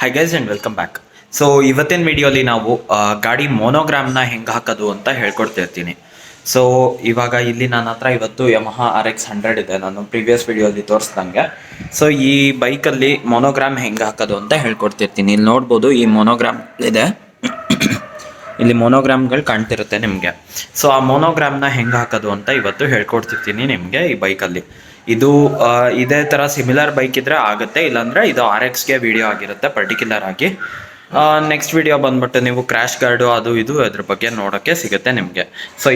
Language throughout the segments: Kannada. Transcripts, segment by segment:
High guys and welcome back. So ಇವತ್ತಿನ ವಿಡಿಯೋಲಿ ನಾವು ಗಾಡಿ ಮೊನೋಗ್ರಾಮ್ನ ಹೆಂಗೆ ಹಾಕೋದು ಅಂತ ಹೇಳ್ಕೊಡ್ತಿರ್ತೀನಿ. ಸೊ ಇವಾಗ ಇಲ್ಲಿ ನನ್ನ ಹತ್ರ ಇವತ್ತು Yamaha RX100 ಇದೆ, ನಾನು ಪ್ರೀವಿಯಸ್ ವಿಡಿಯೋಲಿ ತೋರಿಸ್ದಂಗೆ. ಸೊ ಈ ಬೈಕಲ್ಲಿ ಮೊನೋಗ್ರಾಮ್ ಹೆಂಗೆ ಹಾಕೋದು ಅಂತ ಹೇಳ್ಕೊಡ್ತಿರ್ತೀನಿ. ಇಲ್ಲಿ ನೋಡ್ಬೋದು ಈ ಮೊನೋಗ್ರಾಮ್ ಇದೆ, ಇಲ್ಲಿ ಮೊನೋಗ್ರಾಮ್ಗಳು ಕಾಣ್ತಿರುತ್ತೆ ನಿಮಗೆ. ಸೊ ಆ ಮೊನೋಗ್ರಾಮ್ನ ಹೆಂಗೆ ಹಾಕೋದು ಅಂತ ಇವತ್ತು ಹೇಳ್ಕೊಡ್ತಿರ್ತೀನಿ ನಿಮಗೆ ಈ ಬೈಕಲ್ಲಿ. ಇದು ಇದೇ ಥರ ಸಿಮಿಲರ್ ಬೈಕ್ ಇದ್ದರೆ ಆಗುತ್ತೆ, ಇಲ್ಲಾಂದರೆ ಇದು RXಗೆ ವಿಡಿಯೋ ಆಗಿರುತ್ತೆ ಪರ್ಟಿಕ್ಯುಲರ್ ಆಗಿ. ನೆಕ್ಸ್ಟ್ ವಿಡಿಯೋ ಬಂದ್ಬಿಟ್ಟು ನೀವು ಕ್ರ್ಯಾಶ್ ಗಾರ್ಡು ಅದು ಇದು ಅದ್ರ ಬಗ್ಗೆ ನೋಡೋಕ್ಕೆ ಸಿಗುತ್ತೆ ನಿಮಗೆ. ಸೊ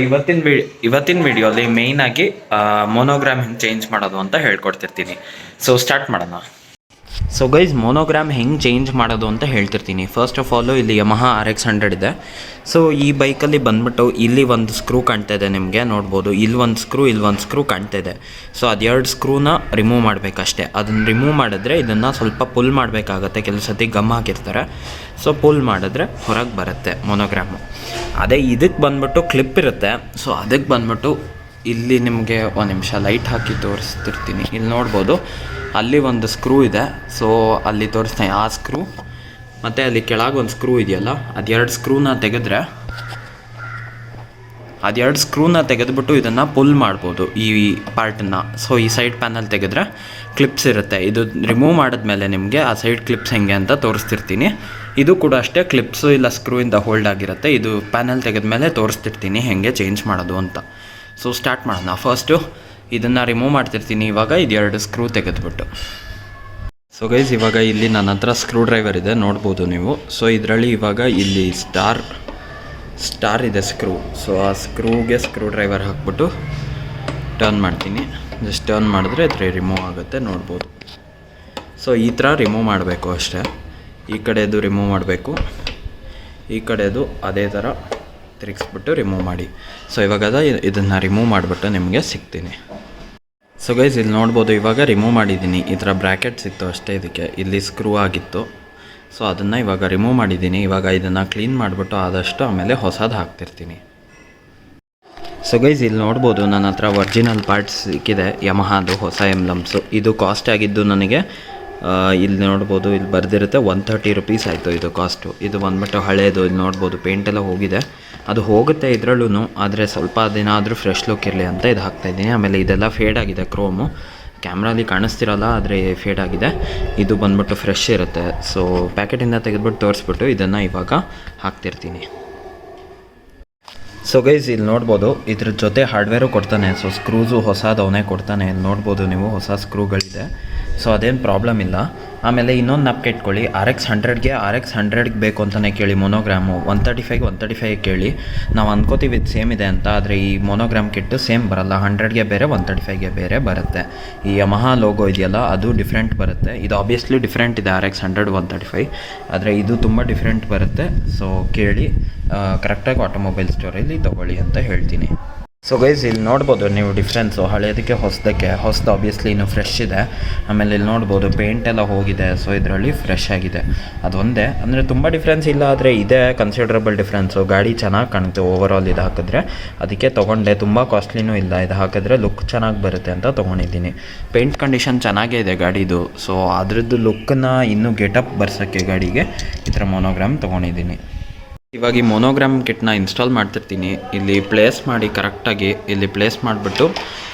ಇವತ್ತಿನ ವಿಡಿಯೋಲಿ ಮೇಯ್ನಾಗಿ ಮೊನೋಗ್ರಾಮ್ ಹೆಂಗೆ ಚೇಂಜ್ ಮಾಡೋದು ಅಂತ ಹೇಳ್ಕೊಡ್ತಿರ್ತೀನಿ. ಸೊ ಸ್ಟಾರ್ಟ್ ಮಾಡೋಣ. ಸೊ ಗೈಸ್, ಮೊನೋಗ್ರಾಮ್ ಹೆಂಗೆ ಚೇಂಜ್ ಮಾಡೋದು ಅಂತ ಹೇಳ್ತಿರ್ತೀನಿ. ಫಸ್ಟ್ ಆಫ್ ಆಲು ಇಲ್ಲಿ Yamaha RX100 ಇದೆ. ಸೊ ಈ ಬೈಕಲ್ಲಿ ಬಂದ್ಬಿಟ್ಟು ಇಲ್ಲಿ ಒಂದು ಸ್ಕ್ರೂ ಕಾಣ್ತಾ ಇದೆ ನಿಮಗೆ, ನೋಡ್ಬೋದು. ಇಲ್ಲಿ ಒಂದು ಸ್ಕ್ರೂ ಕಾಣ್ತಾ ಇದೆ. ಸೊ ಅದೆರಡು ಸ್ಕ್ರೂನ ರಿಮೂವ್ ಮಾಡಬೇಕಷ್ಟೇ. ಅದನ್ನು ರಿಮೂವ್ ಮಾಡಿದ್ರೆ ಇದನ್ನು ಸ್ವಲ್ಪ ಪುಲ್ ಮಾಡಬೇಕಾಗತ್ತೆ, ಕೆಲವು ಸತಿ ಗಮ್ ಹಾಕಿರ್ತಾರೆ. ಸೊ ಪುಲ್ ಮಾಡಿದ್ರೆ ಹೊರಗೆ ಬರುತ್ತೆ ಮೊನೋಗ್ರಾಮು. ಅದೇ ಇದಕ್ಕೆ ಬಂದ್ಬಿಟ್ಟು ಕ್ಲಿಪ್ ಇರುತ್ತೆ. ಸೊ ಅದಕ್ಕೆ ಬಂದ್ಬಿಟ್ಟು ಇಲ್ಲಿ ನಿಮಗೆ ಒಂದು ನಿಮಿಷ ಲೈಟ್ ಹಾಕಿ ತೋರಿಸ್ತಿರ್ತೀನಿ. ಇಲ್ಲಿ ನೋಡ್ಬೋದು ಅಲ್ಲಿ ಒಂದು ಸ್ಕ್ರೂ ಇದೆ. ಸೊ ಅಲ್ಲಿ ತೋರಿಸ್ತೀನಿ ಆ ಸ್ಕ್ರೂ, ಮತ್ತು ಅಲ್ಲಿ ಕೆಳಗೆ ಒಂದು ಸ್ಕ್ರೂ ಇದೆಯಲ್ಲ, ಅದೆರಡು ಸ್ಕ್ರೂನ ತೆಗೆದುಬಿಟ್ಟು ಇದನ್ನು ಪುಲ್ ಮಾಡ್ಬೋದು ಈ ಪಾರ್ಟನ್ನು. ಸೊ ಈ ಸೈಡ್ ಪ್ಯಾನಲ್ ತೆಗೆದ್ರೆ ಕ್ಲಿಪ್ಸ್ ಇರುತ್ತೆ. ಇದು ರಿಮೂವ್ ಮಾಡಿದ್ಮೇಲೆ ನಿಮಗೆ ಆ ಸೈಡ್ ಕ್ಲಿಪ್ಸ್ ಹೆಂಗೆ ಅಂತ ತೋರಿಸ್ತಿರ್ತೀನಿ. ಇದು ಕೂಡ ಅಷ್ಟೇ, ಕ್ಲಿಪ್ಸು ಇಲ್ಲ ಸ್ಕ್ರೂಯಿಂದ ಹೋಲ್ಡ್ ಆಗಿರುತ್ತೆ. ಇದು ಪ್ಯಾನಲ್ ತೆಗೆದ್ಮೇಲೆ ತೋರಿಸ್ತಿರ್ತೀನಿ ಹೆಂಗೆ ಚೇಂಜ್ ಮಾಡೋದು ಅಂತ. ಸೊ ಸ್ಟಾರ್ಟ್ ಮಾಡೋಣ. ಫಸ್ಟು ಇದನ್ನು ರಿಮೂವ್ ಮಾಡ್ತಿರ್ತೀನಿ. ಇವಾಗ ಇದೆರಡು ಸ್ಕ್ರೂ ತೆಗೆದುಬಿಟ್ಟು. ಸೊ ಗೈಸ್, ಇವಾಗ ಇಲ್ಲಿ ನನ್ನ ಹತ್ರ ಸ್ಕ್ರೂ ಡ್ರೈವರ್ ಇದೆ, ನೋಡ್ಬೋದು ನೀವು. ಸೊ ಇದರಲ್ಲಿ ಇವಾಗ ಇಲ್ಲಿ ಸ್ಟಾರ್ ಇದೆ ಸ್ಕ್ರೂ. ಸೊ ಆ ಸ್ಕ್ರೂಗೆ ಸ್ಕ್ರೂ ಡ್ರೈವರ್ ಹಾಕ್ಬಿಟ್ಟು ಟರ್ನ್ ಮಾಡ್ತೀನಿ. ಜಸ್ಟ್ ಟರ್ನ್ ಮಾಡಿದ್ರೆ ಅದ್ರ ರಿಮೂವ್ ಆಗುತ್ತೆ, ನೋಡ್ಬೋದು. ಸೊ ಈ ಥರ ರಿಮೂವ್ ಮಾಡಬೇಕು ಅಷ್ಟೇ. ಈ ಕಡೆದು ರಿಮೂವ್ ಮಾಡಬೇಕು, ಈ ಕಡೆದು ಅದೇ ಥರ ತಿರುಗಿಸ್ಬಿಟ್ಟು ರಿಮೂವ್ ಮಾಡಿ. ಸೊ ಇವಾಗ ಇದನ್ನು ರಿಮೂವ್ ಮಾಡಿಬಿಟ್ಟು ನಿಮಗೆ ಸಿಗ್ತೀನಿ. ಸೊ ಗೈಸ್, ಇಲ್ಲಿ ನೋಡ್ಬೋದು ಇವಾಗ ರಿಮೂವ್ ಮಾಡಿದ್ದೀನಿ. ಈ ಥರ ಬ್ರ್ಯಾಕೆಟ್ಸ್ ಇತ್ತು ಅಷ್ಟೇ ಇದಕ್ಕೆ, ಇಲ್ಲಿ ಸ್ಕ್ರೂ ಆಗಿತ್ತು. ಸೊ ಅದನ್ನು ಇವಾಗ ರಿಮೂವ್ ಮಾಡಿದ್ದೀನಿ. ಇವಾಗ ಇದನ್ನು ಕ್ಲೀನ್ ಮಾಡಿಬಿಟ್ಟು ಆದಷ್ಟು ಆಮೇಲೆ ಹೊಸದು ಹಾಕ್ತಿರ್ತೀನಿ. ಸೊ ಗೈಸ್, ಇಲ್ಲಿ ನೋಡ್ಬೋದು ನನ್ನ ಹತ್ರ ಒರಿಜಿನಲ್ ಪಾರ್ಟ್ಸ್ ಸಿಕ್ಕಿದೆ, ಯಮಹಾದು ಹೊಸ ಎಂಬ್ಲಮ್ಸು. ಇದು ಕಾಸ್ಟ್ ಆಗಿದ್ದು ನನಗೆ ಇಲ್ಲಿ ನೋಡ್ಬೋದು, ಇಲ್ಲಿ ಬರೆದಿರುತ್ತೆ 130 ರುಪೀಸ್ ಆಯಿತು ಇದು ಕಾಸ್ಟು. ಇದು ಬಂದ್ಬಿಟ್ಟು ಹಳೇದು. ಇಲ್ಲಿ ನೋಡ್ಬೋದು ಪೇಂಟೆಲ್ಲ ಹೋಗಿದೆ, ಅದು ಹೋಗುತ್ತೆ ಇದರಲ್ಲೂ, ಆದರೆ ಸ್ವಲ್ಪ ದಿನ ಆದರೂ ಫ್ರೆಶ್ ಲುಕ್ ಇರಲಿ ಅಂತ ಇದು ಹಾಕ್ತಾಯಿದ್ದೀನಿ. ಆಮೇಲೆ ಇದೆಲ್ಲ ಫೇಡ್ ಆಗಿದೆ, ಕ್ರೋಮು ಕ್ಯಾಮ್ರಲ್ಲಿ ಕಾಣಿಸ್ತಿರಲ್ಲ, ಆದರೆ ಫೇಡ್ ಆಗಿದೆ. ಇದು ಬಂದ್ಬಿಟ್ಟು ಫ್ರೆಶ್ ಇರುತ್ತೆ. ಸೊ ಪ್ಯಾಕೆಟಿಂದ ತೆಗೆದ್ಬಿಟ್ಟು ತೋರಿಸ್ಬಿಟ್ಟು ಇದನ್ನು ಇವಾಗ ಹಾಕ್ತಿರ್ತೀನಿ. ಸೊ ಗೈಸ್, ಇಲ್ಲಿ ನೋಡ್ಬೋದು ಇದ್ರ ಜೊತೆ ಹಾರ್ಡ್ವೇರು ಕೊಡ್ತಾನೆ. ಸೊ ಸ್ಕ್ರೂಸು ಹೊಸದವನೇ ಕೊಡ್ತಾನೆ. ಇಲ್ಲಿ ನೋಡ್ಬೋದು ನೀವು ಹೊಸ ಸ್ಕ್ರೂಗಳಿದೆ. ಸೊ ಅದೇನು ಪ್ರಾಬ್ಲಮ್ ಇಲ್ಲ. ಆಮೇಲೆ ಇನ್ನೊಂದು ನಪ್ಕೆ ಇಟ್ಕೊಳ್ಳಿ, RX100ಗೆ ಬೇಕು ಅಂತಲೇ ಕೇಳಿ ಮೊನೋಗ್ರಾಮು. 135 ಕೇಳಿ. ನಾವು ಅನ್ಕೋತೀವಿ ಇದು ಸೇಮ್ ಇದೆ ಅಂತ, ಆದರೆ ಈ ಮೊನೋಗ್ರಾಮ್ ಕಿಟ್ಟು ಸೇಮ್ ಬರಲ್ಲ. 100ಗೆ ಬೇರೆ 135ಗೆ ಬೇರೆ ಬರುತ್ತೆ. ಈ Yamaha ಲೋಗೋ ಇದೆಯಲ್ಲ ಅದು ಡಿಫ್ರೆಂಟ್ ಬರುತ್ತೆ. ಇದು ಆಬ್ವಿಯಸ್ಲಿ ಡಿಫ್ರೆಂಟ್ ಇದೆ RX100 135, ಆದರೆ ಇದು ತುಂಬ ಡಿಫ್ರೆಂಟ್ ಬರುತ್ತೆ. ಸೊ ಕೇಳಿ ಕರೆಕ್ಟಾಗಿ ಆಟೋಮೊಬೈಲ್ ಸ್ಟೋರಲ್ಲಿ ತೊಗೊಳ್ಳಿ ಅಂತ ಹೇಳ್ತೀನಿ. ಸೊ ಗೈಸ್, ಇಲ್ಲಿ ನೋಡ್ಬೋದು ನೀವು ಡಿಫ್ರೆನ್ಸು, ಹಳೇದಕ್ಕೆ ಹೊಸದು ಆಬ್ವಿಯಸ್ಲಿ ಇನ್ನೂ ಫ್ರೆಶ್ ಇದೆ. ಆಮೇಲೆ ಇಲ್ಲಿ ನೋಡ್ಬೋದು ಪೇಂಟ್ ಎಲ್ಲ ಹೋಗಿದೆ. ಸೊ ಇದರಲ್ಲಿ ಫ್ರೆಶ್ ಆಗಿದೆ, ಅದೊಂದೇ. ಅಂದರೆ ತುಂಬ ಡಿಫ್ರೆನ್ಸ್ ಇಲ್ಲ, ಆದರೆ ಇದೆ ಕನ್ಸಿಡರಬಲ್ ಡಿಫ್ರೆನ್ಸು. ಗಾಡಿ ಚೆನ್ನಾಗಿ ಕಾಣುತ್ತೆ ಓವರಾಲ್ ಇದು ಹಾಕಿದ್ರೆ, ಅದಕ್ಕೆ ತೊಗೊಂಡೆ. ತುಂಬ ಕಾಸ್ಟ್ಲಿನೂ ಇಲ್ಲ, ಇದು ಹಾಕಿದ್ರೆ ಲುಕ್ ಚೆನ್ನಾಗಿ ಬರುತ್ತೆ ಅಂತ ತೊಗೊಂಡಿದ್ದೀನಿ. ಪೇಂಟ್ ಕಂಡೀಷನ್ ಚೆನ್ನಾಗೇ ಇದೆ ಗಾಡಿದು. ಸೊ ಅದರದ್ದು ಲುಕ್ಕನ್ನ ಇನ್ನೂ ಗೆಟಪ್ ಬರ್ಸೋಕ್ಕೆ ಗಾಡಿಗೆ ಈ ಥರ ಮೊನೋಗ್ರಾಮ್ ತೊಗೊಂಡಿದ್ದೀನಿ. ಇವಾಗ ಈ ಮೊನೋಗ್ರಾಮ್ ಕಿಟ್ನ ಇನ್ಸ್ಟಾಲ್ ಮಾಡ್ತಿರ್ತೀನಿ. ಇಲ್ಲಿ ಪ್ಲೇಸ್ ಮಾಡಿ ಕರೆಕ್ಟಾಗಿ ಇಲ್ಲಿ ಪ್ಲೇಸ್ ಮಾಡಿಬಿಟ್ಟು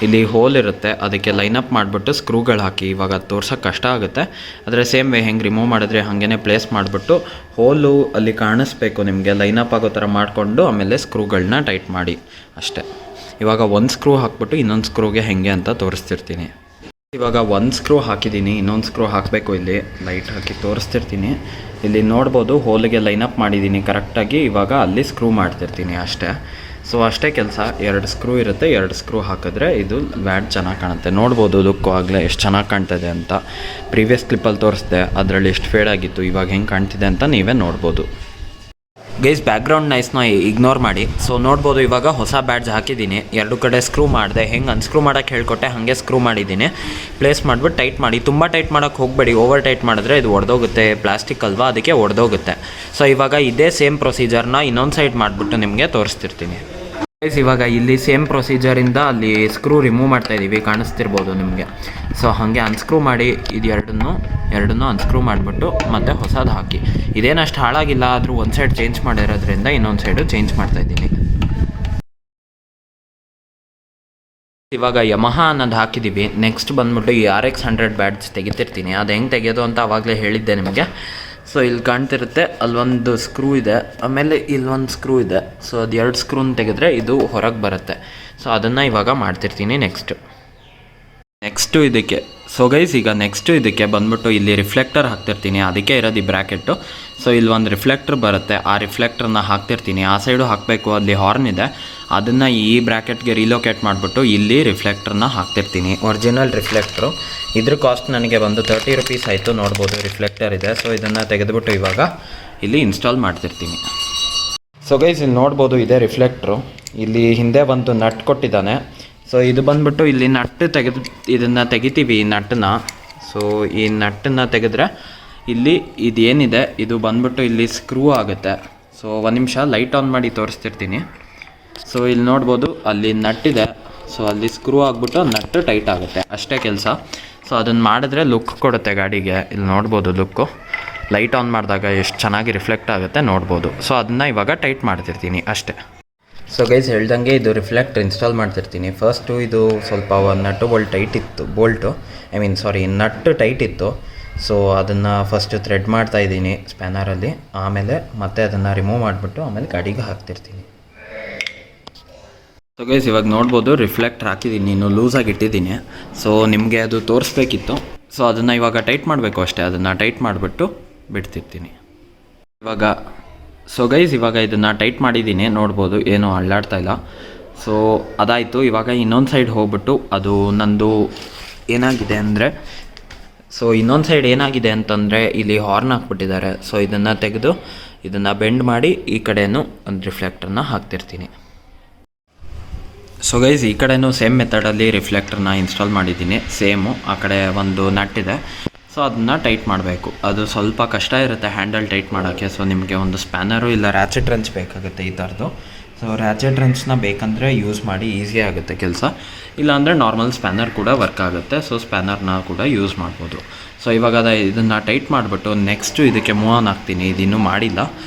ಇಲ್ಲಿ ಹೋಲ್ ಇರುತ್ತೆ, ಅದಕ್ಕೆ ಲೈನಪ್ ಮಾಡಿಬಿಟ್ಟು ಸ್ಕ್ರೂಗಳು ಹಾಕಿ. ಇವಾಗ ಅದು ತೋರ್ಸೋಕ್ಕೆ ಕಷ್ಟ ಆಗುತ್ತೆ, ಆದರೆ ಸೇಮ್ ವೇ ಹೆಂಗೆ ರಿಮೂವ್ ಮಾಡಿದ್ರೆ ಹಾಗೇ ಪ್ಲೇಸ್ ಮಾಡಿಬಿಟ್ಟು ಹೋಲು ಅಲ್ಲಿ ಕಾಣಿಸ್ಬೇಕು ನಿಮಗೆ, ಲೈನಪ್ ಆಗೋ ಥರ ಮಾಡಿಕೊಂಡು ಆಮೇಲೆ ಸ್ಕ್ರೂಗಳನ್ನ ಟೈಟ್ ಮಾಡಿ ಅಷ್ಟೇ. ಇವಾಗ ಒಂದು ಸ್ಕ್ರೂ ಹಾಕ್ಬಿಟ್ಟು ಇನ್ನೊಂದು ಸ್ಕ್ರೂಗೆ ಹೆಂಗೆ ಅಂತ ತೋರಿಸ್ತಿರ್ತೀನಿ. ಇವಾಗ ಒಂದು ಸ್ಕ್ರೂ ಹಾಕಿದ್ದೀನಿ, ಇನ್ನೊಂದು ಸ್ಕ್ರೂ ಹಾಕಬೇಕು. ಇಲ್ಲಿ ಲೈಟ್ ಹಾಕಿ ತೋರಿಸ್ತಿರ್ತೀನಿ. ಇಲ್ಲಿ ನೋಡ್ಬೋದು ಹೋಲಿಗೆ ಲೈನಪ್ ಮಾಡಿದ್ದೀನಿ ಕರೆಕ್ಟಾಗಿ. ಇವಾಗ ಅಲ್ಲಿ ಸ್ಕ್ರೂ ಮಾಡ್ತಿರ್ತೀನಿ ಅಷ್ಟೇ. ಸೊ ಅಷ್ಟೇ ಕೆಲಸ. 2 ಸ್ಕ್ರೂ ಇರುತ್ತೆ, 2 ಸ್ಕ್ರೂ ಹಾಕಿದ್ರೆ ಇದು ವ್ಯಾಟ್ ಚೆನ್ನಾಗಿ ಕಾಣುತ್ತೆ. ನೋಡ್ಬೋದು ಲುಕ್ಕು ಆಗಲೇ ಎಷ್ಟು ಚೆನ್ನಾಗಿ ಕಾಣ್ತಿದೆ ಅಂತ. ಪ್ರೀವಿಯಸ್ ಕ್ಲಿಪ್ಪಲ್ಲಿ ತೋರಿಸಿದೆ, ಅದರಲ್ಲಿ ಎಷ್ಟು ಫೇಡ್ ಆಗಿತ್ತು, ಇವಾಗ ಹೆಂಗೆ ಕಾಣ್ತಿದೆ ಅಂತ ನೀವೇ ನೋಡ್ಬೋದು. ಗೈಸ್, ಬ್ಯಾಕ್ಗ್ರೌಂಡ್ ನಾಯ್ಸ್ನ ಇಗ್ನೋರ್ ಮಾಡಿ. ಸೊ ನೋಡ್ಬೋದು ಇವಾಗ ಹೊಸ ಬ್ಯಾಡ್ಜ್ ಹಾಕಿದ್ದೀನಿ. 2 ಕಡೆ ಸ್ಕ್ರೂ ಮಾಡಿದೆ, ಹೆಂಗೆ ಅನ್ಸ್ಕ್ರೂ ಮಾಡೋಕ್ಕೆ ಹೇಳ್ಕೊಟ್ಟೆ ಹಾಗೆ ಸ್ಕ್ರೂ ಮಾಡಿದ್ದೀನಿ. ಪ್ಲೇಸ್ ಮಾಡಿಬಿಟ್ಟು ಟೈಟ್ ಮಾಡಿ. ತುಂಬ ಟೈಟ್ ಮಾಡೋಕ್ಕೆ ಹೋಗಬೇಡಿ, ಓವರ್ ಟೈಟ್ ಮಾಡಿದ್ರೆ ಇದು ಒಡೆದೋಗುತ್ತೆ, ಪ್ಲಾಸ್ಟಿಕ್ ಅಲ್ವಾ, ಅದಕ್ಕೆ ಒಡೆದೋಗುತ್ತೆ. ಸೊ ಇವಾಗ ಇದೇ ಸೇಮ್ ಪ್ರೊಸೀಜರ್ನ ಇನ್ನೊಂದು ಸೈಡ್ ಮಾಡಿಬಿಟ್ಟು ನಿಮಗೆ ತೋರಿಸ್ತಿರ್ತೀನಿ. ಇವಾಗ ಇಲ್ಲಿ ಸೇಮ್ ಪ್ರೊಸೀಜರಿಂದ ಅಲ್ಲಿ ಸ್ಕ್ರೂ ರಿಮೂವ್ ಮಾಡ್ತಾ ಇದ್ದೀವಿ, ಕಾಣಿಸ್ತಿರ್ಬೋದು ನಿಮಗೆ. ಸೊ ಹಾಗೆ ಅನ್ಸ್ಕ್ರೂ ಮಾಡಿ ಇದು ಎರಡನ್ನೂ ಅನ್ಸ್ಕ್ರೂ ಮಾಡಿಬಿಟ್ಟು ಮತ್ತೆ ಹೊಸದು ಹಾಕಿ. ಇದೇನಷ್ಟು ಹಾಳಾಗಿಲ್ಲ, ಆದರೂ ಒಂದು ಸೈಡ್ ಚೇಂಜ್ ಮಾಡಿರೋದ್ರಿಂದ ಇನ್ನೊಂದು ಸೈಡು ಚೇಂಜ್ ಮಾಡ್ತಾಯಿದ್ದೀನಿ. ಇವಾಗ ಯಮಹಾ ಅನ್ನೋದು ಹಾಕಿದ್ದೀವಿ. ನೆಕ್ಸ್ಟ್ ಬಂದ್ಬಿಟ್ಟು ಈ RX100 ಬ್ಯಾಡ್ಜ್ ತೆಗಿತಿರ್ತೀನಿ. ಅದು ಹೆಂಗೆ ತೆಗೆಯೋದು ಅಂತ ಆವಾಗಲೇ ಹೇಳಿದ್ದೆ ನಿಮಗೆ. ಸೊ ಇಲ್ಲಿ ಕಾಣ್ತಿರುತ್ತೆ, ಅಲ್ಲೊಂದು ಸ್ಕ್ರೂ ಇದೆ, ಆಮೇಲೆ ಇಲ್ಲೊಂದು ಸ್ಕ್ರೂ ಇದೆ. ಸೊ ಅದು 2 ಸ್ಕ್ರೂನ ತೆಗೆದ್ರೆ ಇದು ಹೊರಗೆ ಬರುತ್ತೆ. ಸೊ ಅದನ್ನು ಇವಾಗ ಮಾಡ್ತಿರ್ತೀನಿ ನೆಕ್ಸ್ಟು ಇದಕ್ಕೆ. ಸೊ ಗೈಸ್ ಈಗ ನೆಕ್ಸ್ಟು ಇದಕ್ಕೆ ಬಂದ್ಬಿಟ್ಟು ಇಲ್ಲಿ ರಿಫ್ಲೆಕ್ಟರ್ ಹಾಕ್ತಿರ್ತೀನಿ. ಅದಕ್ಕೆ ಇರೋದು ಈ ಬ್ರ್ಯಾಕೆಟು. ಸೊ ಇಲ್ಲಿ ಒಂದು ರಿಫ್ಲೆಕ್ಟರ್ ಬರುತ್ತೆ, ಆ ರಿಫ್ಲೆಕ್ಟರ್ನ ಹಾಕ್ತಿರ್ತೀನಿ. ಆ ಸೈಡು ಹಾಕಬೇಕು, ಅಲ್ಲಿ ಹಾರ್ನ್ ಇದೆ, ಅದನ್ನು ಈ ಬ್ರ್ಯಾಕೆಟ್ಗೆ ರಿಲೋಕೇಟ್ ಮಾಡಿಬಿಟ್ಟು ಇಲ್ಲಿ ರಿಫ್ಲೆಕ್ಟರ್ನ ಹಾಕ್ತಿರ್ತೀನಿ. ಒರಿಜಿನಲ್ ರಿಫ್ಲೆಕ್ಟ್ರು. ಇದ್ರ ಕಾಸ್ಟ್ ನನಗೆ ಬಂದು 30 ರುಪೀಸ್ ಆಯಿತು. ನೋಡ್ಬೋದು ರಿಫ್ಲೆಕ್ಟರ್ ಇದೆ. ಸೊ ಇದನ್ನು ತೆಗೆದುಬಿಟ್ಟು ಇವಾಗ ಇಲ್ಲಿ ಇನ್ಸ್ಟಾಲ್ ಮಾಡ್ತಿರ್ತೀನಿ. ಸೊ ಗೈಸ್ ಇಲ್ಲಿ ನೋಡ್ಬೋದು ಇದೆ ರಿಫ್ಲೆಕ್ಟ್ರು. ಇಲ್ಲಿ ಹಿಂದೆ ಒಂದು ನಟ್ ಕೊಟ್ಟಿದ್ದಾನೆ. ಸೊ ಇದು ಬಂದ್ಬಿಟ್ಟು ಇಲ್ಲಿ ನಟ್ಟು ಇದನ್ನು ತೆಗಿತೀವಿ, ಈ ನಟ್ಟನ್ನ. ಸೊ ಈ ನಟ್ಟನ್ನು ತೆಗೆದ್ರೆ ಇಲ್ಲಿ ಇದೇನಿದೆ ಇದು ಬಂದ್ಬಿಟ್ಟು ಇಲ್ಲಿ ಸ್ಕ್ರೂ ಆಗುತ್ತೆ. ಸೊ ಒಂದು ನಿಮಿಷ ಲೈಟ್ ಆನ್ ಮಾಡಿ ತೋರಿಸ್ತಿರ್ತೀನಿ. ಸೊ ಇಲ್ಲಿ ನೋಡ್ಬೋದು ಅಲ್ಲಿ ನಟ್ಟಿದೆ. ಸೊ ಅಲ್ಲಿ ಸ್ಕ್ರೂ ಆಗಿಬಿಟ್ಟು ನಟ್ಟು ಟೈಟ್ ಆಗುತ್ತೆ, ಅಷ್ಟೇ ಕೆಲಸ. ಸೊ ಅದನ್ನು ಮಾಡಿದ್ರೆ ಲುಕ್ ಕೊಡುತ್ತೆ ಗಾಡಿಗೆ. ಇಲ್ಲಿ ನೋಡ್ಬೋದು ಲುಕ್ಕು ಲೈಟ್ ಆನ್ ಮಾಡಿದಾಗ ಎಷ್ಟು ಚೆನ್ನಾಗಿ ರಿಫ್ಲೆಕ್ಟ್ ಆಗುತ್ತೆ ನೋಡ್ಬೋದು. ಸೊ ಅದನ್ನು ಇವಾಗ ಟೈಟ್ ಮಾಡ್ತಿರ್ತೀನಿ ಅಷ್ಟೇ. ಸೊ ಗೈಸ್ ಹೇಳ್ದಂಗೆ ಇದು ರಿಫ್ಲೆಕ್ಟ್ ಇನ್ಸ್ಟಾಲ್ ಮಾಡ್ತಿರ್ತೀನಿ. ಫಸ್ಟು ಇದು ಸ್ವಲ್ಪ ನಟ್ಟು ನಟ್ಟು ಟೈಟ್ ಇತ್ತು. ಸೊ ಅದನ್ನು ಫಸ್ಟು ಥ್ರೆಡ್ ಮಾಡ್ತಾಯಿದ್ದೀನಿ ಸ್ಪ್ಯಾನರಲ್ಲಿ. ಆಮೇಲೆ ಮತ್ತೆ ಅದನ್ನು ರಿಮೂವ್ ಮಾಡಿಬಿಟ್ಟು ಆಮೇಲೆ ಗಾಡಿಗೆ ಹಾಕ್ತಿರ್ತೀನಿ. ಸೊ ಗೈಸ್ ಇವಾಗ ನೋಡ್ಬೋದು ರಿಫ್ಲೆಕ್ಟ್ ಹಾಕಿದ್ದೀನಿ, ಇನ್ನೂ ಲೂಸಾಗಿ ಇಟ್ಟಿದ್ದೀನಿ. ಸೊ ನಿಮಗೆ ಅದು ತೋರಿಸ್ಬೇಕಿತ್ತು. ಸೊ ಅದನ್ನು ಇವಾಗ ಟೈಟ್ ಮಾಡಬೇಕು ಅಷ್ಟೇ. ಅದನ್ನು ಟೈಟ್ ಮಾಡಿಬಿಟ್ಟು ಬಿಡ್ತಿರ್ತೀನಿ ಇವಾಗ. ಸೊ ಗೈಸ್ ಇವಾಗ ಇದನ್ನು ಟೈಟ್ ಮಾಡಿದ್ದೀನಿ, ನೋಡ್ಬೋದು ಏನೂ ಅಳ್ಳಾಡ್ತಾ ಇಲ್ಲ. ಸೊ ಅದಾಯಿತು. ಇವಾಗ ಇನ್ನೊಂದು ಸೈಡ್ ಹೋಗ್ಬಿಟ್ಟು ಅದು ನಂದು ಏನಾಗಿದೆ ಅಂದರೆ, ಇನ್ನೊಂದು ಸೈಡ್ ಏನಾಗಿದೆ ಅಂತಂದರೆ ಇಲ್ಲಿ ಹಾರ್ನ್ ಹಾಕ್ಬಿಟ್ಟಿದ್ದಾರೆ. ಸೊ ಇದನ್ನು ತೆಗೆದು ಇದನ್ನು ಬೆಂಡ್ ಮಾಡಿ ಈ ಕಡೆಯೂ ಒಂದು ರಿಫ್ಲೆಕ್ಟರ್ನ ಹಾಕ್ತಿರ್ತೀನಿ. ಸೊ ಗೈಸ್ ಈ ಕಡೆಯೂ ಸೇಮ್ ಮೆಥಡಲ್ಲಿ ರಿಫ್ಲೆಕ್ಟರ್ನ ಇನ್ಸ್ಟಾಲ್ ಮಾಡಿದ್ದೀನಿ. ಸೇಮು ಆ ಕಡೆ ಒಂದು ನಟ್ಟಿದೆ. ಸೊ ಅದನ್ನು ಟೈಟ್ ಮಾಡಬೇಕು. ಅದು ಸ್ವಲ್ಪ ಕಷ್ಟ ಇರುತ್ತೆ ಹ್ಯಾಂಡಲ್ ಟೈಟ್ ಮಾಡೋಕ್ಕೆ. ಸೊ ನಿಮಗೆ ಒಂದು ಸ್ಪ್ಯಾನರು ಇಲ್ಲ ರ್ಯಾಚೆಟ್ ರೆಂಚ್ ಬೇಕಾಗುತ್ತೆ ಈ ಥರದ್ದು. ಸೊ ರ್ಯಾಚೆಟ್ ರೆಂಚ್ನ ಬೇಕಂದರೆ ಯೂಸ್ ಮಾಡಿ, ಈಸಿ ಆಗುತ್ತೆ ಕೆಲಸ. ಇಲ್ಲಾಂದರೆ ನಾರ್ಮಲ್ ಸ್ಪ್ಯಾನರ್ ಕೂಡ ವರ್ಕ್ ಆಗುತ್ತೆ. ಸೊ ಸ್ಪ್ಯಾನರ್ನ ಕೂಡ ಯೂಸ್ ಮಾಡ್ಬೋದು. ಸೊ ಇವಾಗ ಇದನ್ನು ಟೈಟ್ ಮಾಡಿಬಿಟ್ಟು ನೆಕ್ಸ್ಟು ಇದಕ್ಕೆ ಮೂವ್ ಆನ್ ಹಾಕ್ತೀನಿ. ಇದಿನ್ನೂ ಮಾಡಿಲ್ಲ.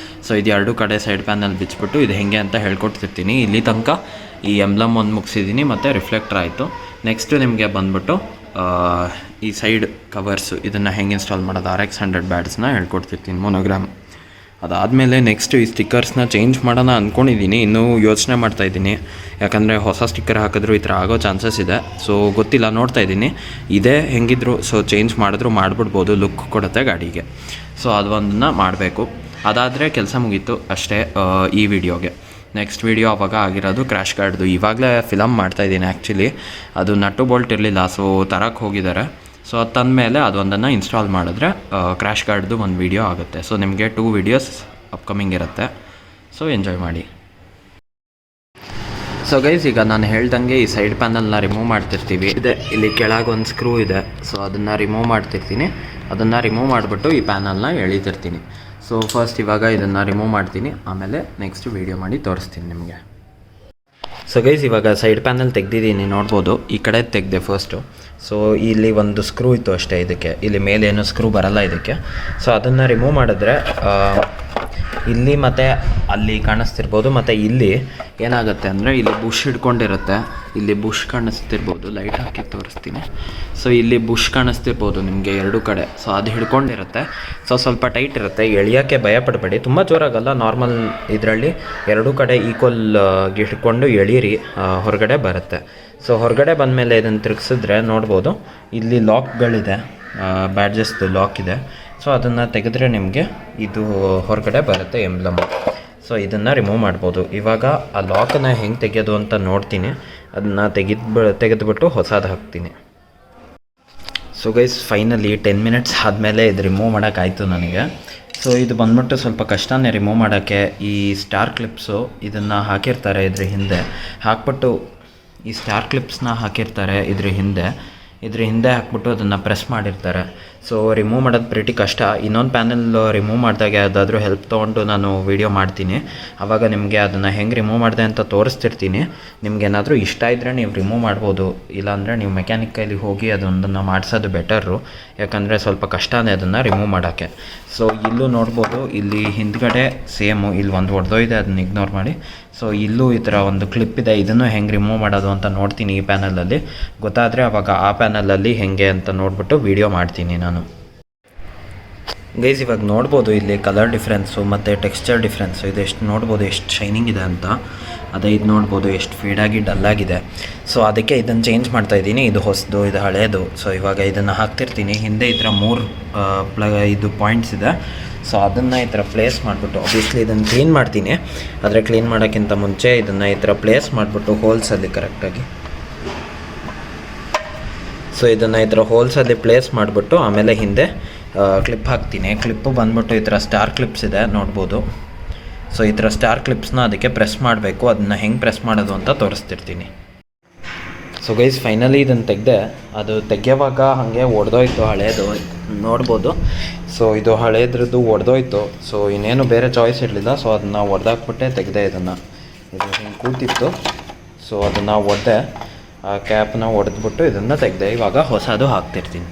ಸೊ ಇದು 2 ಕಡೆ ಸೈಡ್ ಪ್ಯಾನಲ್ ಬಿಚ್ಚಿಬಿಟ್ಟು ಇದು ಹೇಗೆ ಅಂತ ಹೇಳ್ಕೊಡ್ತಿರ್ತೀನಿ. ಇಲ್ಲಿ ತನಕ ಈ ಎಂಬ್ಲಮ್ ಒಂದು ಮುಗಿಸಿದ್ದೀನಿ ಮತ್ತು ರಿಫ್ಲೆಕ್ಟರ್ ಆಯಿತು. ನೆಕ್ಸ್ಟು ನಿಮಗೆ ಬಂದ್ಬಿಟ್ಟು ಈ ಸೈಡ್ ಕವರ್ಸು ಇದನ್ನು ಹೆಂಗೆ ಇನ್ಸ್ಟಾಲ್ ಮಾಡೋದು RX100 ಬ್ಯಾಡ್ಸ್ನ ಹೇಳ್ಕೊಡ್ತಿರ್ತೀನಿ, ಮೊನೋಗ್ರಾಮ್. ಅದಾದಮೇಲೆ ನೆಕ್ಸ್ಟ್ ಈ ಸ್ಟಿಕ್ಕರ್ಸ್ನ ಚೇಂಜ್ ಮಾಡೋಣ ಅಂದ್ಕೊಂಡಿದ್ದೀನಿ. ಇನ್ನೂ ಯೋಚನೆ ಮಾಡ್ತಾಯಿದ್ದೀನಿ, ಯಾಕಂದರೆ ಹೊಸ ಸ್ಟಿಕ್ಕರ್ ಹಾಕಿದ್ರು ಈ ಥರ ಆಗೋ ಚಾನ್ಸಸ್ ಇದೆ. ಸೊ ಗೊತ್ತಿಲ್ಲ, ನೋಡ್ತಾಯಿದ್ದೀನಿ. ಇದೇ ಹೆಂಗಿದ್ರು ಸೊ ಚೇಂಜ್ ಮಾಡಿದ್ರು ಮಾಡಿಬಿಡ್ಬೋದು, ಲುಕ್ ಕೊಡುತ್ತೆ ಗಾಡಿಗೆ. ಸೊ ಅದು ಒಂದನ್ನು ಮಾಡಬೇಕು. ಅದಾದರೆ ಕೆಲಸ ಮುಗೀತು ಅಷ್ಟೇ ಈ ವಿಡಿಯೋಗೆ. ನೆಕ್ಸ್ಟ್ ವಿಡಿಯೋ ಅವಾಗ ಆಗಿರೋದು ಕ್ರ್ಯಾಶ್ ಗಾರ್ಡ್ದು. ಇವಾಗಲೇ ಫಿಲಮ್ ಮಾಡ್ತಾಯಿದ್ದೀನಿ ಆ್ಯಕ್ಚುಲಿ. ಅದು ನಟ್ಟು ಬೋಲ್ಟ್ ಇರಲಿಲ್ಲ, ಸೊ ತರಕ್ಕೆ ಹೋಗಿದ್ದಾರೆ. ಸೊ ಅದು ತಂದಮೇಲೆ ಅದೊಂದನ್ನು ಇನ್ಸ್ಟಾಲ್ ಮಾಡಿದ್ರೆ ಕ್ರ್ಯಾಶ್ ಗಾರ್ಡ್ದು ಒಂದು ವಿಡಿಯೋ ಆಗುತ್ತೆ. ಸೊ ನಿಮಗೆ 2 ವೀಡಿಯೋಸ್ ಅಪ್ಕಮಿಂಗ್ ಇರುತ್ತೆ. ಸೊ ಎಂಜಾಯ್ ಮಾಡಿ. ಸೊ ಗೈಸ್ ಈಗ ನಾನು ಹೇಳ್ದಂಗೆ ಈ ಸೈಡ್ ಪ್ಯಾನಲ್ನ ರಿಮೂವ್ ಮಾಡ್ತಿರ್ತೀವಿ. ಇಲ್ಲಿ ಕೆಳಗೆ ಒಂದು ಸ್ಕ್ರೂ ಇದೆ. ಸೊ ಅದನ್ನು ರಿಮೂವ್ ಮಾಡ್ತಿರ್ತೀನಿ. ಅದನ್ನು ರಿಮೂವ್ ಮಾಡಿಬಿಟ್ಟು ಈ ಪ್ಯಾನಲ್ನ ಎಳಿತಿರ್ತೀನಿ. ಸೊ ಫಸ್ಟ್ ಇವಾಗ ಇದನ್ನು ರಿಮೂವ್ ಮಾಡ್ತೀನಿ, ಆಮೇಲೆ ನೆಕ್ಸ್ಟ್ ವೀಡಿಯೋ ಮಾಡಿ ತೋರಿಸ್ತೀನಿ ನಿಮಗೆ. ಸೊ ಗೈಸ್ ಇವಾಗ ಸೈಡ್ ಪ್ಯಾನಲ್ ತೆಗ್ದಿದ್ದೀನಿ, ನೋಡ್ಬೋದು. ಈ ಕಡೆ ತೆಗೆದೆ ಫಸ್ಟು. ಸೊ ಇಲ್ಲಿ ಒಂದು ಸ್ಕ್ರೂ ಇತ್ತು ಅಷ್ಟೇ ಇದಕ್ಕೆ. ಇಲ್ಲಿ ಮೇಲೆ ಏನು ಸ್ಕ್ರೂ ಬರಲ್ಲ ಇದಕ್ಕೆ. ಸೊ ಅದನ್ನು ರಿಮೂವ್ ಮಾಡಿದ್ರೆ ಇಲ್ಲಿ ಮತ್ತು ಅಲ್ಲಿ ಕಾಣಿಸ್ತಿರ್ಬೋದು. ಮತ್ತು ಇಲ್ಲಿ ಏನಾಗುತ್ತೆ ಅಂದರೆ ಇಲ್ಲಿ ಬುಷ್ ಹಿಡ್ಕೊಂಡಿರುತ್ತೆ. ಇಲ್ಲಿ ಬುಷ್ ಕಾಣಿಸ್ತಿರ್ಬೋದು, ಲೈಟ್ ಹಾಕಿ ತೋರಿಸ್ತೀನಿ. ಸೊ ಇಲ್ಲಿ ಬುಷ್ ಕಾಣಿಸ್ತಿರ್ಬೋದು ನಿಮಗೆ 2 ಕಡೆ. ಸೊ ಅದು ಹಿಡ್ಕೊಂಡಿರುತ್ತೆ. ಸೊ ಸ್ವಲ್ಪ ಟೈಟ್ ಇರುತ್ತೆ, ಎಳಿಯೋಕ್ಕೆ ಭಯಪಡಬೇಡಿ. ತುಂಬ ಜೋರಾಗಲ್ಲ, ನಾರ್ಮಲ್ ಇದರಲ್ಲಿ 2 ಕಡೆ ಈಕ್ವಲ್ ಹಿಡ್ಕೊಂಡು ಎಳೀರಿ, ಹೊರಗಡೆ ಬರುತ್ತೆ. ಸೊ ಹೊರಗಡೆ ಬಂದಮೇಲೆ ಇದನ್ನು ತಿರುಗಿಸಿದ್ರೆ ನೋಡ್ಬೋದು ಇಲ್ಲಿ ಲಾಕ್ಗಳಿದೆ, ಬ್ಯಾಡ್ಜಸ್ದು ಲಾಕ್ ಇದೆ. ಸೊ ಅದನ್ನು ತೆಗೆದ್ರೆ ನಿಮಗೆ ಇದು ಹೊರಗಡೆ ಬರುತ್ತೆ ಎಂಬ್ಲಮ್. ಸೊ ಇದನ್ನು ರಿಮೂವ್ ಮಾಡ್ಬೋದು. ಇವಾಗ ಆ ಲಾಕನ್ನು ಹೆಂಗೆ ತೆಗೆಯೋದು ಅಂತ ನೋಡ್ತೀನಿ. ಅದನ್ನು ತೆಗೆದುಬಿಟ್ಟು ಹೊಸದು ಹಾಕ್ತೀನಿ. ಸೊ ಗೈಸ್ ಫೈನಲಿ 10 ಮಿನಿಟ್ಸ್ ಆದಮೇಲೆ ಇದು ರಿಮೂವ್ ಮಾಡೋಕ್ಕಾಯಿತು ನನಗೆ. ಸೊ ಇದು ಬಂದ್ಬಿಟ್ಟು ಸ್ವಲ್ಪ ಕಷ್ಟನೇ ರಿಮೂವ್ ಮಾಡೋಕ್ಕೆ. ಈ ಸ್ಟಾರ್ ಕ್ಲಿಪ್ಸು ಇದನ್ನು ಹಾಕಿರ್ತಾರೆ ಇದ್ರ ಹಿಂದೆ, ಹಾಕ್ಬಿಟ್ಟು ಈ ಸ್ಟಾರ್ ಕ್ಲಿಪ್ಸ್ನ ಹಾಕಿರ್ತಾರೆ ಇದ್ರ ಹಿಂದೆ ಹಾಕ್ಬಿಟ್ಟು ಅದನ್ನು ಪ್ರೆಸ್ ಮಾಡಿರ್ತಾರೆ. ಸೊ ರಿಮೂವ್ ಮಾಡೋದು ಪ್ರಿಟಿ ಕಷ್ಟ. ಇನ್ನೊಂದು ಪ್ಯಾನಲ್ ರಿಮೂವ್ ಮಾಡಿದಾಗ ಯಾವುದಾದ್ರೂ ಹೆಲ್ಪ್ ತೊಗೊಂಡು ನಾನು ವೀಡಿಯೋ ಮಾಡ್ತೀನಿ, ಆವಾಗ ನಿಮಗೆ ಅದನ್ನು ಹೆಂಗೆ ರಿಮೂವ್ ಮಾಡಿದೆ ಅಂತ ತೋರಿಸ್ತಿರ್ತೀನಿ. ನಿಮ್ಗೇನಾದರೂ ಇಷ್ಟ ಇದ್ದರೆ ನೀವು ರಿಮೂವ್ ಮಾಡ್ಬೋದು, ಇಲ್ಲಾಂದರೆ ನೀವು ಮೆಕ್ಯಾನಿಕಲ್ಲಿ ಹೋಗಿ ಅದೊಂದನ್ನು ಮಾಡಿಸೋದು ಬೆಟರು, ಯಾಕಂದರೆ ಸ್ವಲ್ಪ ಕಷ್ಟನೇ ಅದನ್ನು ರಿಮೂವ್ ಮಾಡೋಕ್ಕೆ. ಸೊ ಇಲ್ಲೂ ನೋಡ್ಬೋದು, ಇಲ್ಲಿ ಹಿಂದ್ಗಡೆ ಸೇಮು ಇಲ್ಲಿ ಒಂದು ಹೊಡೆದೋಯ್ದೆ, ಅದನ್ನ ಇಗ್ನೋರ್ ಮಾಡಿ. ಸೊ ಇಲ್ಲೂ ಈ ಥರ ಒಂದು ಕ್ಲಿಪ್ ಇದೆ, ಇದನ್ನು ಹೆಂಗೆ ರಿಮೂವ್ ಮಾಡೋದು ಅಂತ ನೋಡ್ತೀನಿ ಈ ಪ್ಯಾನಲಲ್ಲಿ. ಗೊತ್ತಾದರೆ ಆವಾಗ ಆ ಪ್ಯಾನಲಲ್ಲಿ ಹೆಂಗೆ ಅಂತ ನೋಡಿಬಿಟ್ಟು ವೀಡಿಯೋ ಮಾಡ್ತೀನಿ ನಾನು. ಗೈಸ್ ಇವಾಗ ನೋಡ್ಬೋದು ಇಲ್ಲಿ ಕಲರ್ ಡಿಫ್ರೆನ್ಸು ಮತ್ತು ಟೆಕ್ಸ್ಚರ್ ಡಿಫ್ರೆನ್ಸು ಇದು ಎಷ್ಟು ನೋಡ್ಬೋದು, ಎಷ್ಟು ಶೈನಿಂಗ್ ಇದೆ ಅಂತ. ಅದೇ ಇದು ನೋಡ್ಬೋದು ಎಷ್ಟು ಫೇಡಾಗಿ ಡಲ್ಲಾಗಿದೆ. ಸೊ ಅದಕ್ಕೆ ಇದನ್ನು ಚೇಂಜ್ ಮಾಡ್ತಾಯಿದ್ದೀನಿ. ಇದು ಹೊಸದು, ಇದು ಹಳೇದು. ಸೊ ಇವಾಗ ಇದನ್ನು ಹಾಕ್ತಿರ್ತೀನಿ. ಹಿಂದೆ ಈ ಥರ 3 ಇದು ಪಾಯಿಂಟ್ಸ್ ಇದೆ. ಸೊ ಅದನ್ನು ಈ ಥರ ಪ್ಲೇಸ್ ಮಾಡಿಬಿಟ್ಟು, ಆಬ್ವಿಯಸ್ಲಿ ಇದನ್ನು ಕ್ಲೀನ್ ಮಾಡ್ತೀನಿ, ಆದರೆ ಕ್ಲೀನ್ ಮಾಡೋಕ್ಕಿಂತ ಮುಂಚೆ ಇದನ್ನು ಈ ಥರ ಪ್ಲೇಸ್ ಮಾಡಿಬಿಟ್ಟು ಹೋಲ್ಸಲ್ಲಿ ಕರೆಕ್ಟಾಗಿ, ಸೊ ಇದನ್ನು ಈ ಥರ ಹೋಲ್ಸಲ್ಲಿ ಪ್ಲೇಸ್ ಮಾಡಿಬಿಟ್ಟು ಆಮೇಲೆ ಹಿಂದೆ ಕ್ಲಿಪ್ ಹಾಕ್ತೀನಿ. ಕ್ಲಿಪ್ಪು ಬಂದ್ಬಿಟ್ಟು ಈ ಥರ ಸ್ಟಾರ್ ಕ್ಲಿಪ್ಸ್ ಇದೆ ನೋಡ್ಬೋದು. ಸೊ ಈ ಥರ ಸ್ಟಾರ್ ಕ್ಲಿಪ್ಸ್ನ ಅದಕ್ಕೆ ಪ್ರೆಸ್ ಮಾಡಬೇಕು. ಅದನ್ನು ಹೆಂಗೆ ಪ್ರೆಸ್ ಮಾಡೋದು ಅಂತ ತೋರಿಸ್ತಿರ್ತೀನಿ. ಸೊ ಗೈಸ್ ಫೈನಲಿ ಇದನ್ನು ತೆಗೆದೆ. ಅದು ತೆಗೆಯುವಾಗ ಹಾಗೆ ಒಡೆದೋಯ್ತು, ಹಳೇದು ನೋಡ್ಬೋದು. ಸೊ ಇದು ಹಳೇದ್ರದ್ದು ಒಡೆದೋಯ್ತು. ಸೊ ಇನ್ನೇನು ಬೇರೆ ಚಾಯ್ಸ್ ಇರಲಿಲ್ಲ. ಸೊ ಅದನ್ನು ಒಡೆದಾಕ್ಬಿಟ್ಟೆ ತೆಗೆದೆ. ಇದು ಹಿಂಗೆ ಕೂತಿತ್ತು. ಸೊ ಅದನ್ನು ಒಡೆದೆ, ಆ ಕ್ಯಾಪ್ನ ಒಡೆದ್ಬಿಟ್ಟು ಇದನ್ನು ತೆಗೆದೆ. ಇವಾಗ ಹೊಸದು ಹಾಕ್ತಿರ್ತೀನಿ.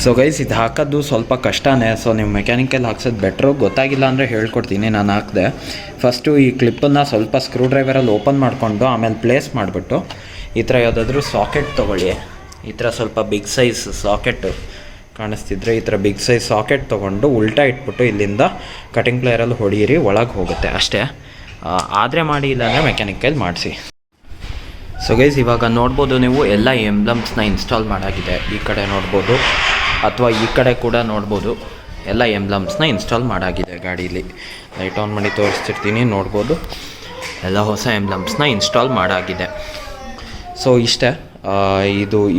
ಸೊ ಗೈಸ್ ಇದು ಹಾಕೋದು ಸ್ವಲ್ಪ ಕಷ್ಟನೇ. ಸೊ ನೀವು ಮೆಕ್ಯಾನಿಕಲ್ ಹಾಕ್ಸೋದು ಬೆಟ್ರು. ಗೊತ್ತಾಗಿಲ್ಲ ಅಂದರೆ ಹೇಳ್ಕೊಡ್ತೀನಿ. ನಾನು ಹಾಕಿದೆ. ಫಸ್ಟು ಈ ಕ್ಲಿಪ್ಪನ್ನು ಸ್ವಲ್ಪ ಸ್ಕ್ರೂ ಡ್ರೈವರಲ್ಲಿ ಓಪನ್ ಮಾಡಿಕೊಂಡು ಆಮೇಲೆ ಪ್ಲೇಸ್ ಮಾಡಿಬಿಟ್ಟು ಈ ಥರ ಯಾವುದಾದ್ರೂ ಸಾಕೆಟ್ ತೊಗೊಳ್ಳಿ. ಈ ಥರ ಸ್ವಲ್ಪ ಬಿಗ್ ಸೈಜ್ ಸಾಕೆಟ್ ಕಾಣಿಸ್ತಿದ್ರೆ ಈ ಥರ ಬಿಗ್ ಸೈಜ್ ಸಾಕೆಟ್ ತೊಗೊಂಡು ಉಲ್ಟಾ ಇಟ್ಬಿಟ್ಟು ಇಲ್ಲಿಂದ ಕಟಿಂಗ್ ಪ್ಲೇಯರಲ್ಲಿ ಹೊಡೀರಿ, ಒಳಗೆ ಹೋಗುತ್ತೆ ಅಷ್ಟೇ. ಆದರೆ ಮಾಡಿ, ಇಲ್ಲಾಂದರೆ ಮೆಕ್ಯಾನಿಕಲ್ ಮಾಡಿಸಿ. ಸೊ ಗೈಸ್ ಇವಾಗ ನೋಡ್ಬೋದು ನೀವು ಎಲ್ಲ ಎಂಬ್ಲಮ್ಸ್ನ ಇನ್ಸ್ಟಾಲ್ ಮಾಡಾಗಿದೆ. ಈ ಕಡೆ ನೋಡ್ಬೋದು ಅಥವಾ ಈ ಕಡೆ ಕೂಡ ನೋಡ್ಬೋದು, ಎಲ್ಲ ಎಂಬ್ಲಮ್ಸ್ನ ಇನ್ಸ್ಟಾಲ್ ಮಾಡಾಗಿದೆ ಗಾಡೀಲಿ. ಲೈಟ್ ಆನ್ ಮಾಡಿ ತೋರಿಸ್ತಿರ್ತೀನಿ, ನೋಡ್ಬೋದು ಎಲ್ಲ ಹೊಸ ಎಂಬ್ಲಮ್ಸ್ನ ಇನ್ಸ್ಟಾಲ್ ಮಾಡಾಗಿದೆ. ಸೊ ಇಷ್ಟೇ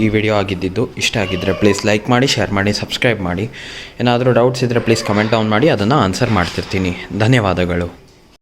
ಈ ವಿಡಿಯೋ ಆಗಿದ್ದು. ಇಷ್ಟ ಆಗಿದ್ದರೆ ಪ್ಲೀಸ್ ಲೈಕ್ ಮಾಡಿ, ಶೇರ್ ಮಾಡಿ, ಸಬ್ಸ್ಕ್ರೈಬ್ ಮಾಡಿ. ಏನಾದರೂ ಡೌಟ್ಸ್ ಇದ್ದರೆ ಪ್ಲೀಸ್ ಕಮೆಂಟ್ ಡೌನ್ ಮಾಡಿ, ಅದನ್ನು ಆನ್ಸರ್ ಮಾಡ್ತಿರ್ತೀನಿ. ಧನ್ಯವಾದಗಳು.